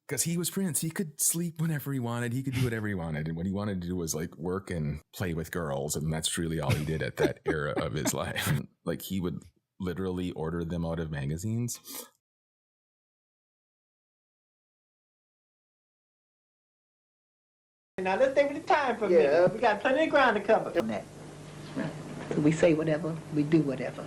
Because he was Prince. He could sleep whenever he wanted. He could do whatever he wanted. And what he wanted to do was like work and play with girls. And that's really all he did at that era of his life. Like he would literally order them out of magazines. Now let's stay with the time for a minute. We got plenty of ground to cover. That's right. So we say whatever, we do whatever.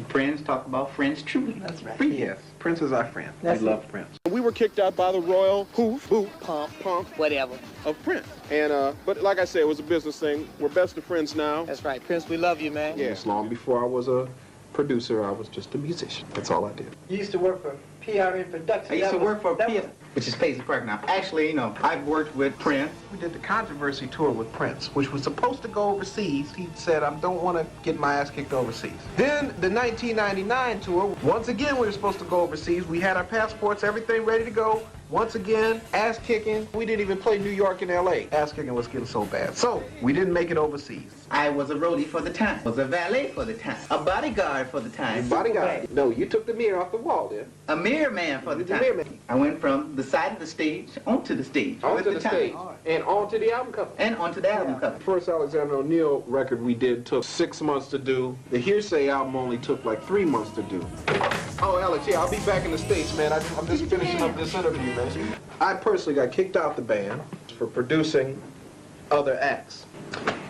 Friends talk about friends truly. That's right. Yes, Prince is our friend. That's we love Prince. We were kicked out by the royal hoof, boot, pump, Whatever. of Prince. And, but like I said, it was a business thing. We're best of friends now. That's right. Prince, we love you, man. Yes, long before I was a producer, I was just a musician. That's all I did. You used to work for PRN Productions. I used to work for PRN, which is Paisley Park now. Actually, you know, I've worked with Prince. We did the controversy tour with Prince, which was supposed to go overseas. He said, I don't want to get my ass kicked overseas. Then the 1999 tour, once again, we were supposed to go overseas. We had our passports, everything ready to go. Once again, ass kicking. We didn't even play New York and LA. Ass kicking was getting so bad. So we didn't make it overseas. I was a roadie for the time, was a valet for the time, a bodyguard for the time. Bodyguard? No, you took the mirror off the wall then. A mirror man for the time. Mirror man. I went from the side of the stage onto the stage. Onto the time. stage. And onto the album cover. And onto the album cover. The first Alexander O'Neal record we did took 6 months to do. The Hearsay album only took like 3 months to do. Oh, Alex, yeah, I'll be back in the States, man. I'm just finishing up this interview, man. I personally got kicked out the band for producing other acts.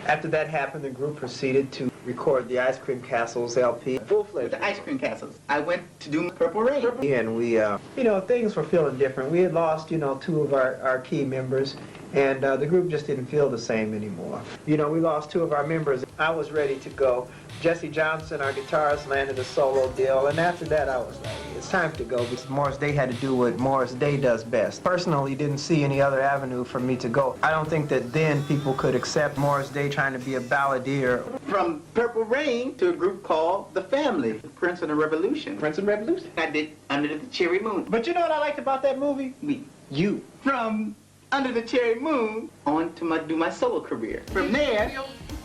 After that happened, the group proceeded to record the Ice Cream Castles LP. Full-fledged. The Ice Cream Castles. I went to do Purple Rain. And we, you know, things were feeling different. We had lost, you know, 2 of our key members, and the group just didn't feel the same anymore. You know, we lost 2 of our members. I was ready to go. Jesse Johnson, our guitarist, landed a solo deal, and after that I was like, it's time to go, because Morris Day had to do what Morris Day does best. Personally, didn't see any other avenue for me to go. I don't think that then people could accept Morris Day trying to be a balladeer. From Purple Rain to a group called The Family, Prince and the Revolution. Prince and Revolution? I did Under the Cherry Moon. But you know what I liked about that movie? Me. You. From Under the Cherry Moon on to do my solo career. From there,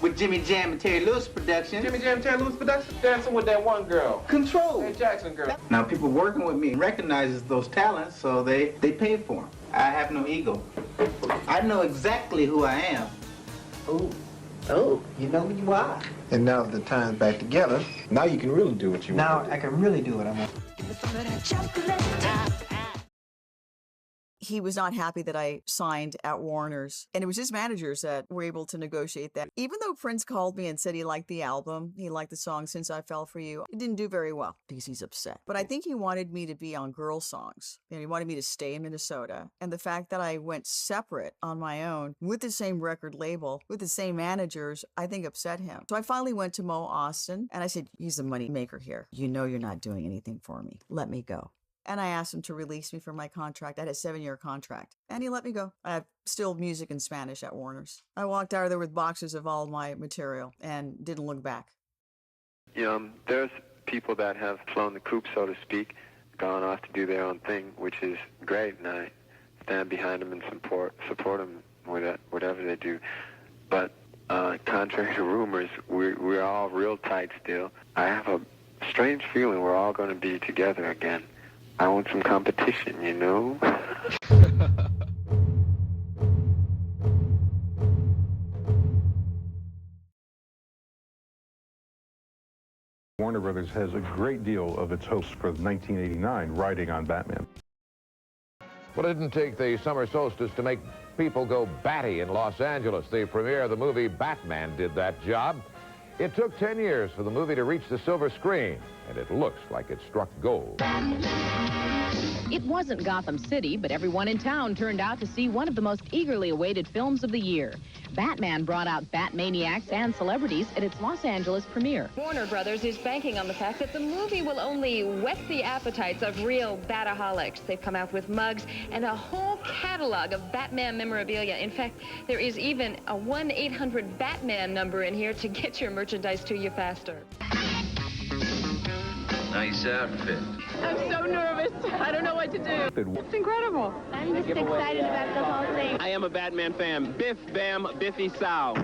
with Jimmy Jam and Terry Lewis production. Jimmy Jam, Terry Lewis production? Dancing with that one girl. Control. That Jackson girl. Now people working with me recognizes those talents, so they pay for them. I have no ego. I know exactly who I am. Oh, you know who you are. And now the time's back together. Now you can really do what you want. Now I can really do what I want. He was not happy that I signed at Warner's, and it was his managers that were able to negotiate that. Even though Prince called me and said he liked the album, he liked the song Since I Fell For You, it didn't do very well because he's upset. But I think he wanted me to be on girl songs. You know, he wanted me to stay in Minnesota. And the fact that I went separate on my own with the same record label, with the same managers, I think upset him. So I finally went to Mo Austin and I said, he's the money maker here. You know you're not doing anything for me. Let me go. And I asked him to release me from my contract. I had a 7-year contract. And he let me go. I have still music in Spanish at Warner's. I walked out of there with boxes of all my material and didn't look back. There's people that have flown the coop, so to speak, gone off to do their own thing, which is great, and I stand behind them and support them with whatever they do. But contrary to rumors, we're all real tight still. I have a strange feeling we're all going to be together again. I want some competition, you know? Warner Brothers has a great deal of its hopes for 1989 riding on Batman. Well, it didn't take the summer solstice to make people go batty in Los Angeles. The premiere of the movie Batman did that job. It took 10 years for the movie to reach the silver screen, and it looks like it struck gold. It wasn't Gotham City, but everyone in town turned out to see one of the most eagerly awaited films of the year. Batman brought out Batmaniacs and celebrities at its Los Angeles premiere. Warner Brothers is banking on the fact that the movie will only whet the appetites of real Bataholics. They've come out with mugs and a whole catalog of Batman memorabilia. In fact, there is even a 1-800-BATMAN number in here to get your merchandise to you faster. Nice outfit. I'm so nervous. I don't know what to do. It's incredible. I'm just excited about the whole thing. I am a Batman fan. Biff, bam, Biffy, sow.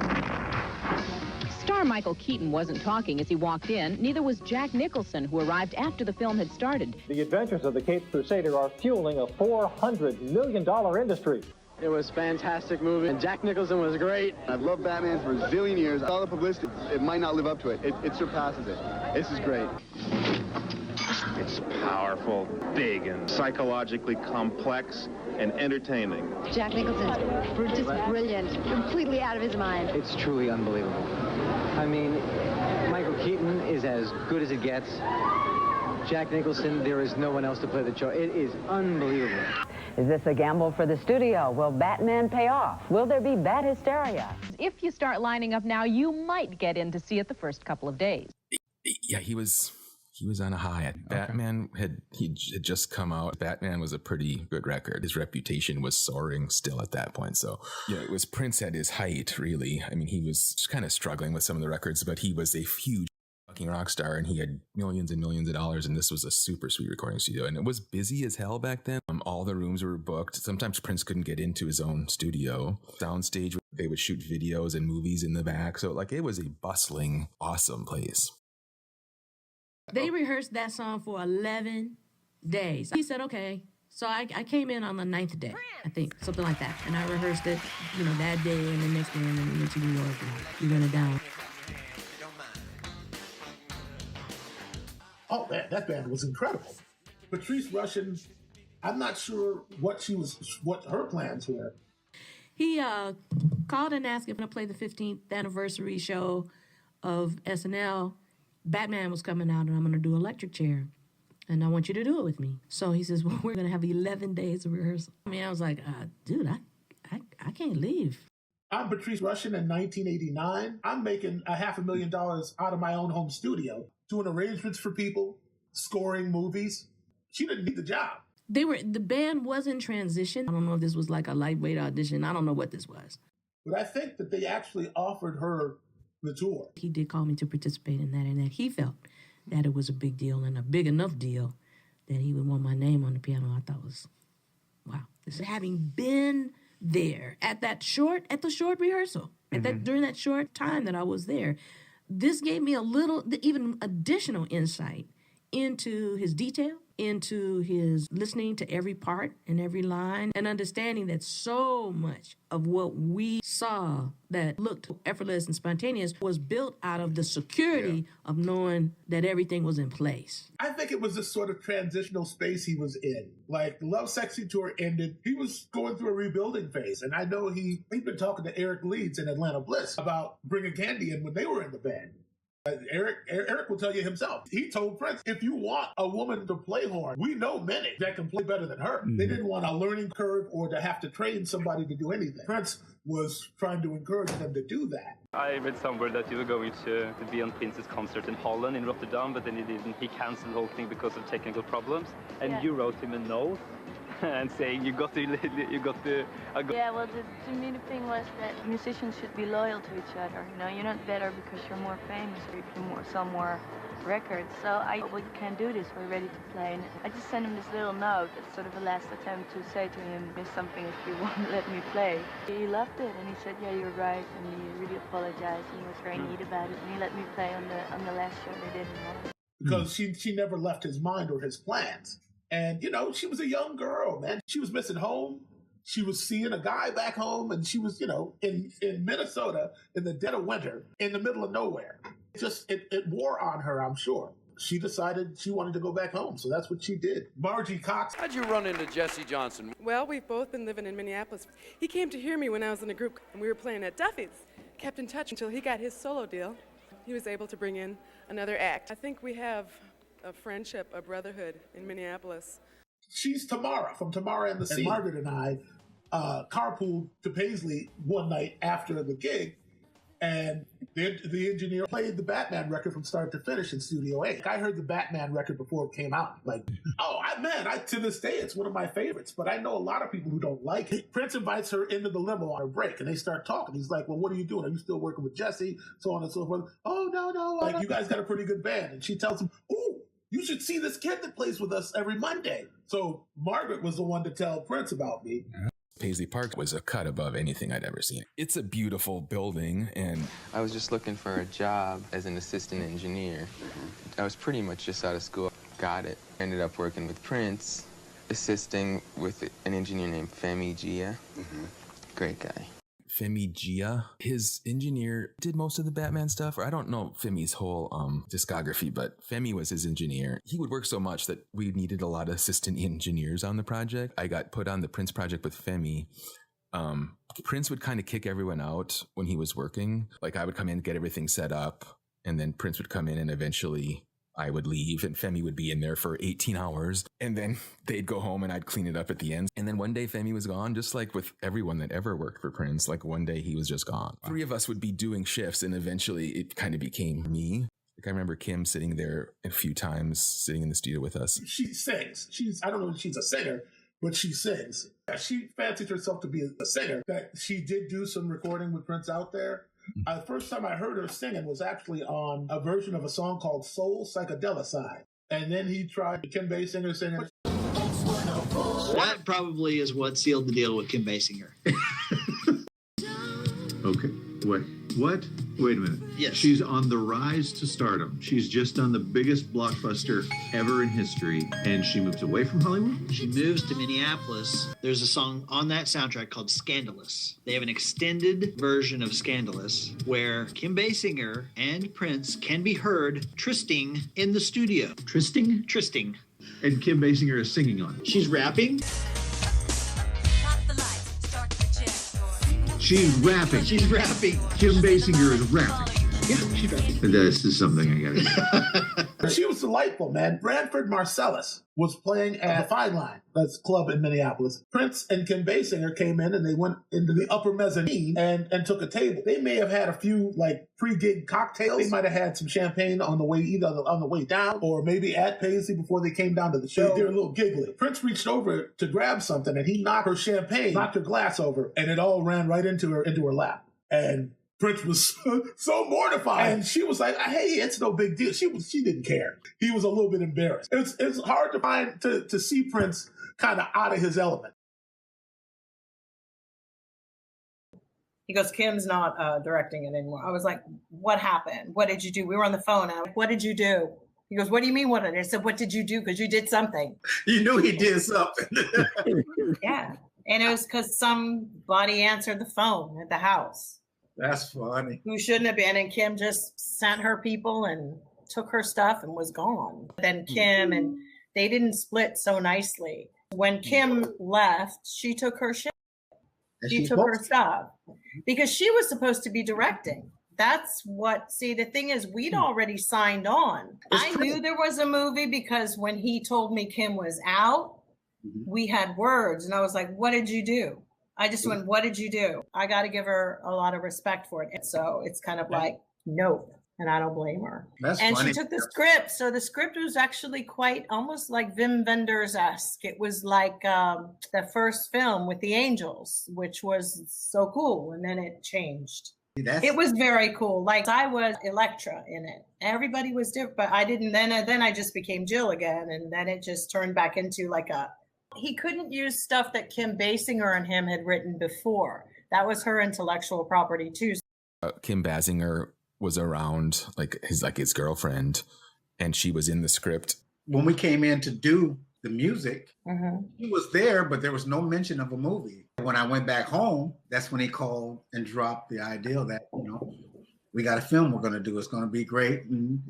Star Michael Keaton wasn't talking as he walked in. Neither was Jack Nicholson, who arrived after the film had started. The adventures of the Caped Crusader are fueling a $400 million industry. It was a fantastic movie, and Jack Nicholson was great. I've loved Batman for a zillion years. All the publicity, it might not live up to it. It surpasses it. This is great. It's powerful, big, and psychologically complex and entertaining. Jack Nicholson's just brilliant, completely out of his mind. It's truly unbelievable. I mean, Michael Keaton is as good as it gets. Jack Nicholson, there is no one else to play the part. It is unbelievable. Is this a gamble for the studio? Will Batman pay off? Will there be bat hysteria? If you start lining up now, you might get in to see it the first couple of days. Yeah, he was on a high. Batman had just come out. Batman was a pretty good record. His reputation was soaring still at that point. So yeah, it was Prince at his height, really. I mean, he was kind of struggling with some of the records, but he was a huge fucking rock star, and he had millions and millions of dollars, and this was a super sweet recording studio, and it was busy as hell back then. All the rooms were booked. Sometimes Prince couldn't get into his own studio. Soundstage, they would shoot videos and movies in the back. So like, it was a bustling, awesome place. They rehearsed that song for 11 days. He said, okay. So I came in on the 9th day, I think, something like that. And I rehearsed it, that day and the next day, and then we went to New York and we ran it down. Oh, man, that band was incredible. Patrice Rushen, I'm not sure what her plans were. He called and asked if I play the 15th anniversary show of SNL. Batman was coming out, and I'm going to do Electric Chair, and I want you to do it with me. So he says, well, we're going to have 11 days of rehearsal. I mean, I was like, dude, I can't leave. I'm Patrice Rushen in 1989. I'm making $500,000 out of my own home studio, doing arrangements for people, scoring movies. She didn't need the job. The band was in transition. I don't know if this was like a lightweight audition. I don't know what this was. But I think that they actually offered her the tour. He did call me to participate in that, and that he felt that it was a big deal and a big enough deal that he would want my name on the piano. I thought was, wow. This having been there at the short rehearsal, during that short time that I was there, this gave me a little, even additional insight into his detail, into his listening to every part and every line, and understanding that so much of what we saw that looked effortless and spontaneous was built out of the security of knowing that everything was in place. I think it was this sort of transitional space he was in. Like, the Lovesexy tour ended, he was going through a rebuilding phase, and I know he'd been talking to Eric Leeds in Atlanta Bliss about bringing Candy in when they were in the band. Eric will tell you himself. He told Prince, if you want a woman to play horn, we know many that can play better than her. They didn't want a learning curve or to have to train somebody to do anything. Prince was trying to encourage them to do that. I read somewhere that you were going to be on Prince's concert in Holland, in Rotterdam, but then he didn't. He canceled the whole thing because of technical problems. And you wrote him a note and saying you got to. Yeah, well, to me the thing was that musicians should be loyal to each other. You're not better because you're more famous or you can sell more records. So well, you can't do this. We're ready to play. And I just sent him this little note. It's sort of a last attempt to say to him, "There's something if you won't let me play." He loved it, and he said, "Yeah, you're right," and he really apologized. He was very neat about it, and he let me play on the last show they did in Holland. Because she never left his mind or his plans. And, she was a young girl, man. She was missing home. She was seeing a guy back home, and she was, in Minnesota in the dead of winter, in the middle of nowhere. It wore on her, I'm sure. She decided she wanted to go back home, so that's what she did. Margie Cox. How'd you run into Jesse Johnson? Well, we've both been living in Minneapolis. He came to hear me when I was in a group, and we were playing at Duffy's. Kept in touch until he got his solo deal. He was able to bring in another act. I think we have a friendship, a brotherhood in Minneapolis. She's Tamara from Tamara and the Sea. And Margaret and I carpooled to Paisley one night after the gig, and the engineer played the Batman record from start to finish in Studio 8. I heard the Batman record before it came out. Like, to this day, it's one of my favorites, but I know a lot of people who don't like it. Prince invites her into the limo on a break, and they start talking. He's like, well, what are you doing? Are you still working with Jesse? So on and so forth. Oh, no. Like, you guys got a pretty good band. And she tells him, ooh, you should see this kid that plays with us every Monday. So Margaret was the one to tell Prince about me. Paisley Park was a cut above anything I'd ever seen. It's a beautiful building, and I was just looking for a job as an assistant engineer. I was pretty much just out of school. Got it. Ended up working with Prince, assisting with an engineer named Femi Gia. Great guy. Femi Gia, his engineer, did most of the Batman stuff. Or I don't know Femi's whole discography, but Femi was his engineer. He would work so much that we needed a lot of assistant engineers on the project. I got put on the Prince project with Femi. Prince would kind of kick everyone out when he was working. Like I would come in, get everything set up, and then Prince would come in and eventually I would leave and Femi would be in there for 18 hours and then they'd go home and I'd clean it up at the end. And then one day Femi was gone, just like with everyone that ever worked for Prince. Like one day he was just gone. Three of us would be doing shifts and eventually it kind of became me. Like I remember Kim sitting there a few times, sitting in the studio with us. She sings. I don't know if she's a singer, but she sings. She fancied herself to be a singer. That she did do some recording with Prince out there. The first time I heard her singing was actually on a version of a song called Soul Psychedelicide. And then he tried Kim Basinger singing. That probably is what sealed the deal with Kim Basinger. Okay. What? Wait a minute. Yes. She's on the rise to stardom. She's just done the biggest blockbuster ever in history, and she moves away from Hollywood? She moves to Minneapolis. There's a song on that soundtrack called Scandalous. They have an extended version of Scandalous where Kim Basinger and Prince can be heard trysting in the studio. Trysting? Trysting. And Kim Basinger is singing on it. She's rapping. She's rapping. She's rapping. Kim Basinger is rapping. Yeah, she's rapping. This is something I gotta do. She was delightful, man. Branford Marcellus was playing at Fine Line. That's a club in Minneapolis. Prince and Kim Basinger came in and they went into the upper mezzanine and took a table. They may have had a few like pre-gig cocktails. They might have had some champagne on the way, either on the way down or maybe at Paisley before they came down to the show. They were a little giggly. Prince reached over to grab something and he knocked her champagne, knocked her glass over, and it all ran right into her lap. And Prince was so mortified. And she was like, hey, it's no big deal. She didn't care. He was a little bit embarrassed. It's hard to find to see Prince kind of out of his element. He goes, Kim's not directing it anymore. I was like, what happened? What did you do? We were on the phone. I'm like, what did you do? He goes, what do you mean what did I? I said, what did you do? Because you did something. You knew he did something. Yeah. And it was because somebody answered the phone at the house. That's funny. Who shouldn't have been. And Kim just sent her people and took her stuff and was gone. Then Kim and they didn't split so nicely. When Kim left, she took her shit. She took her stuff because she was supposed to be directing. That's what, see, the thing is, we'd already signed on. I knew there was a movie because when he told me Kim was out, we had words and I was like, what did you do? I just went, what did you do? I got to give her a lot of respect for it. And so it's kind of like, nope. And I don't blame her. That's and funny. She took the script. So the script was actually quite almost like Wim Wenders-esque. It was like the first film with the Angels, which was so cool. And then it changed. It was very cool. Like I was Electra in it. Everybody was different, but I didn't. Then I just became Jill again. And then it just turned back into like he couldn't use stuff that Kim Basinger and him had written before. That was her intellectual property too. Kim Basinger was around, like his girlfriend, and she was in the script. When we came in to do the music, he was there, but there was no mention of a movie. When I went back home, that's when he called and dropped the idea that, we got a film we're going to do. It's going to be great. And,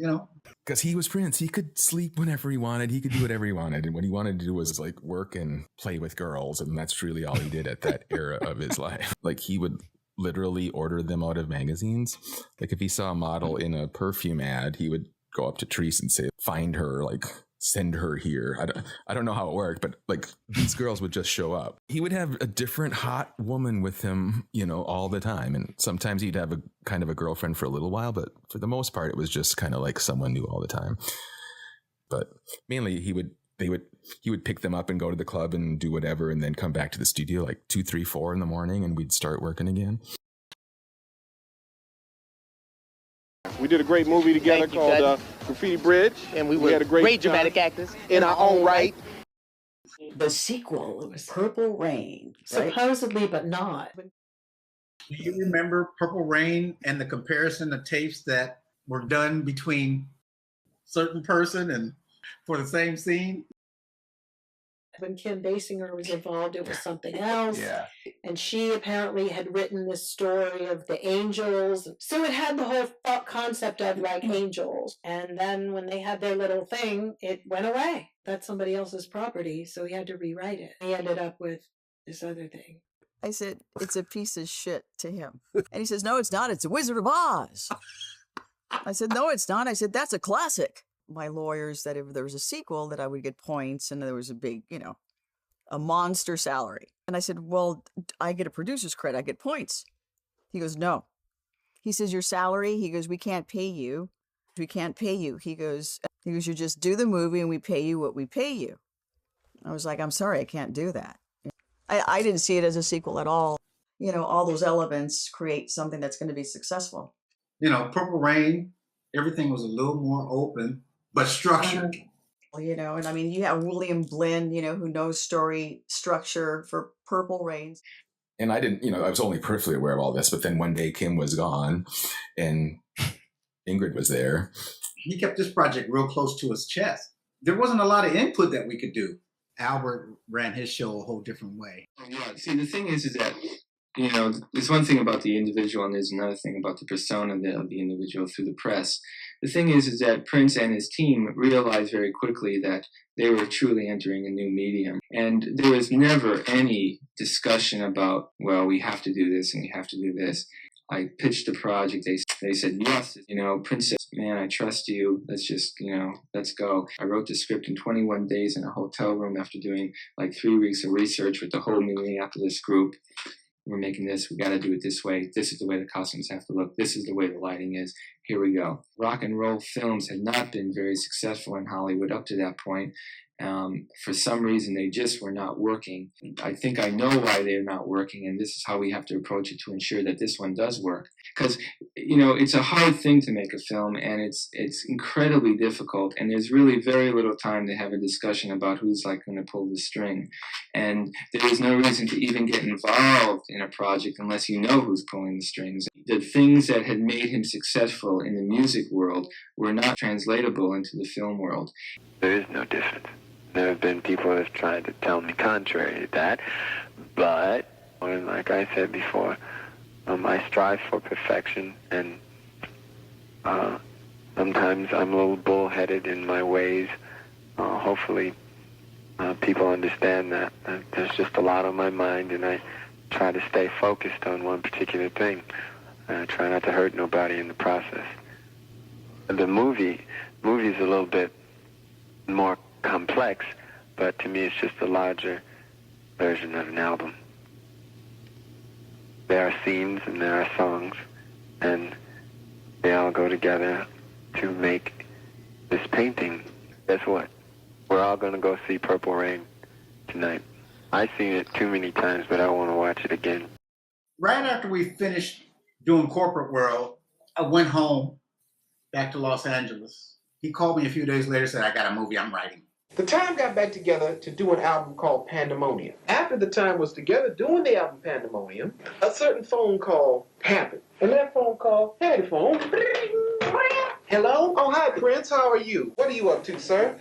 because he was Prince, he could sleep whenever he wanted. He could do whatever he wanted. And what he wanted to do was like work and play with girls. And that's truly all he did at that era of his life. Like he would literally order them out of magazines. Like if he saw a model in a perfume ad, he would go up to Therese and say, find her, like send her here. I don't know how it worked, but like these girls would just show up. He would have a different hot woman with him, all the time. And sometimes he'd have a kind of a girlfriend for a little while, but for the most part, it was just kind of like someone new all the time. But mainly he would pick them up and go to the club and do whatever, and then come back to the studio like 2, 3, 4 in the morning, and we'd start working again. We did a great movie together called Graffiti Bridge, and we had a great dramatic actors in our own right. The sequel was Purple Rain, right? Supposedly, but not. Do you remember Purple Rain and the comparison of tapes that were done between certain person and for the same scene? When Kim Basinger was involved, it was something else. Yeah. And she apparently had written this story of the angels. So it had the whole thought concept of like angels. And then when they had their little thing, it went away. That's somebody else's property. So he had to rewrite it. He ended up with this other thing. I said, it's a piece of shit to him. And he says, no, it's not. It's a Wizard of Oz. I said, no, it's not. I said, that's a classic. My lawyers that if there was a sequel that I would get points and there was a big, a monster salary. And I said, well, I get a producer's credit. I get points. He goes, no. He says, your salary? He goes, we can't pay you. We can't pay you. He goes, you just do the movie and we pay you what we pay you. I was like, I'm sorry, I can't do that. I didn't see it as a sequel at all. All those elements create something that's going to be successful. Purple Rain, everything was a little more open, but structured. And I mean, you have William Blinn, who knows story structure for Purple Rain. And I didn't, I was only peripherally aware of all this, but then one day Kim was gone and Ingrid was there. He kept this project real close to his chest. There wasn't a lot of input that we could do. Albert ran his show a whole different way. Yeah, see, the thing is that, there's one thing about the individual and there's another thing about the persona of the individual through the press. The thing is that Prince and his team realized very quickly that they were truly entering a new medium. And there was never any discussion about, well, we have to do this and we have to do this. I pitched the project. They said, yes, Prince said, man, I trust you. Let's just, let's go. I wrote the script in 21 days in a hotel room after doing like 3 weeks of research with the whole Minneapolis group. We're making this. We got to do it this way. This is the way the costumes have to look. This is the way the lighting is. Here we go. Rock and roll films had not been very successful in Hollywood up to that point. For some reason, they just were not working. I think I know why they're not working, and this is how we have to approach it to ensure that this one does work. Because, it's a hard thing to make a film, and it's incredibly difficult, and there's really very little time to have a discussion about who's going to pull the string. And there is no reason to even get involved in a project unless you know who's pulling the strings. The things that had made him successful in the music world were not translatable into the film world. There is no difference. There have been people that have tried to tell me contrary to that, but like I said before, I strive for perfection, and sometimes I'm a little bullheaded in my ways. Hopefully people understand that. There's just a lot on my mind, and I try to stay focused on one particular thing. I try not to hurt nobody in the process. The movie's a little bit more complex, but to me it's just a larger version of an album. There are scenes and there are songs, and they all go together to make this painting. Guess what? We're all going to go see Purple Rain tonight. I've seen it too many times, but I want to watch it again. Right after we finished doing Corporate World, I went home back to Los Angeles. He called me a few days later and said, I got a movie I'm writing. The time got back together to do an album called Pandemonium. After the time was together doing the album Pandemonium, a certain phone call happened. And that phone call, hey, the phone. Hello? Oh, hi, Prince. How are you? What are you up to, sir?